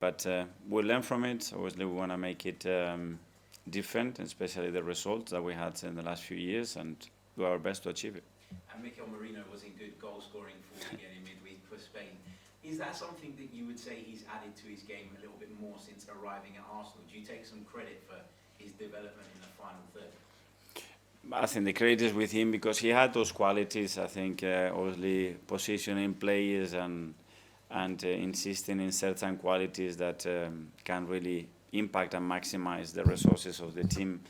But we'll learn from it. Obviously, we want to make it different, especially the results that we had in the last few years, and do our best to achieve it. And Mikel Merino was in good goal scoring form again in midweek for Spain. Is that something that you would say he's added to his game a little bit more since arriving at Arsenal? Do you take some credit for his development in the final third? I think the credit is with him because he had those qualities. I think obviously positioning players and insisting in certain qualities that can really impact and maximize the resources of the team.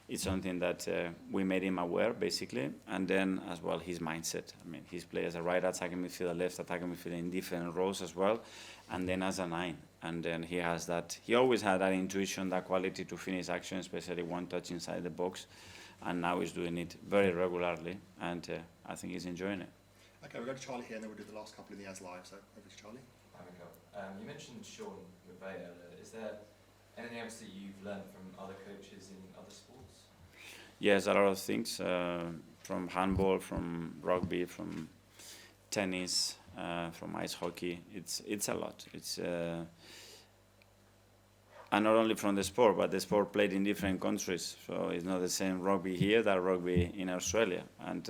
It's something that we made him aware, basically, and then as well his mindset. I mean, he's played as a right attacking midfielder, left attacking midfielder in different roles as well, and then as a 9. And then he has that. He always had that intuition, that quality to finish action, especially one touch inside the box, and now he's doing it very regularly, and I think he's enjoying it. Okay, we'll go to Charlie here, and then we'll do the last couple in the As Live. So over to Charlie. Hi, Mikel. You mentioned Sean McVay earlier. Is there anything else that you've learned from other coaches in other sports? Yes, a lot of things, from handball, from rugby, from tennis, from ice hockey. It's a lot. It's and not only from the sport, but the sport played in different countries. So it's not the same rugby here that rugby in Australia. And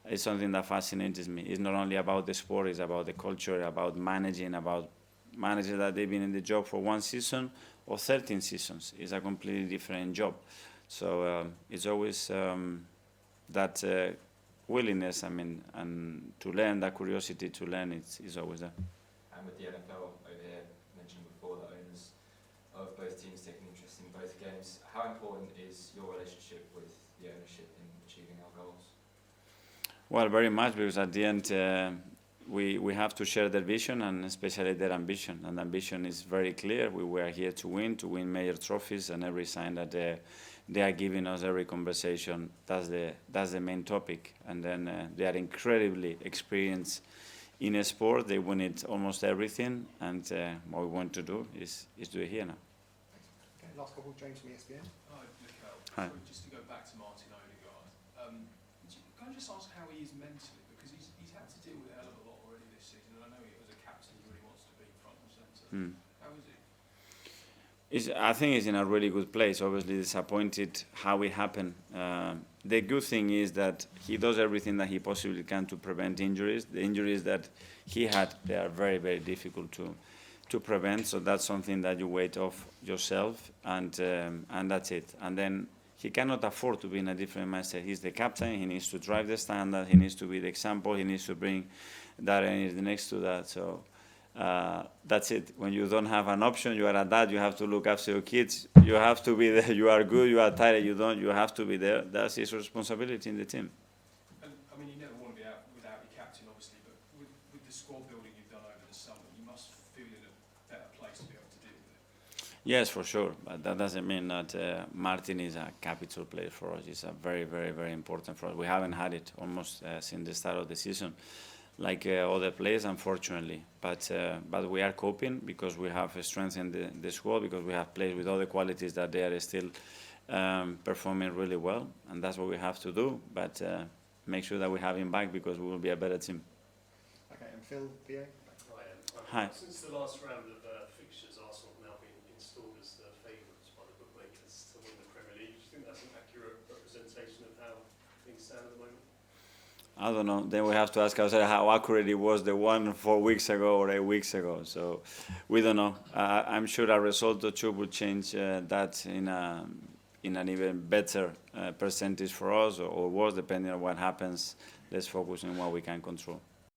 it's something that fascinates me. It's not only about the sport, it's about the culture, about managing, about managers that they've been in the job for 1 season or 13 seasons. It's a completely different job. So it's always that willingness, and to learn, that curiosity to learn, is always there. And with the NFL over here, mentioned before, the owners of both teams taking interest in both games, how important is your relationship with the ownership in achieving our goals? Well, very much, because at the end we have to share their vision and especially their ambition. And the ambition is very clear. We were here to win major trophies, and every sign that they are giving us, every conversation, that's the main topic. And then they are incredibly experienced in a sport. They win it almost everything, and what we want to do is do it here now. Okay, last couple, James from ESPN. Hi, Mikel. Hi. Sorry, just to go back to Martin Odegaard. Can I just ask how he is mentally? Because he's had to deal with a hell of a lot already this season, and I know he as a captain he really wants to be front and centre. How is he? I think he's in a really good place. Obviously disappointed how it happened. The good thing is that he does everything that he possibly can to prevent injuries. The injuries that he had, they are very, very difficult to prevent. So that's something that you weigh off yourself, and that's it. And then he cannot afford to be in a different mindset. He's the captain. He needs to drive the standard. He needs to be the example. He needs to bring that energy next to that. So that's it. When you don't have an option, you are a dad. You have to look after your kids. You have to be there. You are good. You are tired. You don't. You have to be there. That's his responsibility in the team. And I mean, you never want to be out without your captain, obviously. But with the squad building you've done over the summer, you must feel in a better place to be able to deal with it. Yes, for sure. But that doesn't mean that Martin is a capital player for us. He's a very, very, very important for us. We haven't had it almost since the start of the season, like other players, unfortunately. But we are coping because we have strengthened the squad, because we have players with all the qualities that they are still performing really well, and that's what we have to do. But make sure that we have him back, because we will be a better team. Okay, and Phil, PA. Hi. Since the last round of fixtures, Arsenal have now been installed as the favourites by the bookmakers to win the Premier League. Do you think that's an accurate representation of how things stand at the moment? I don't know. Then we have to ask ourselves how accurate it was, the one 4 weeks ago or 8 weeks ago. So we don't know. I'm sure a result or two will change that in an even better percentage for us, or worse, depending on what happens. Let's focus on what we can control.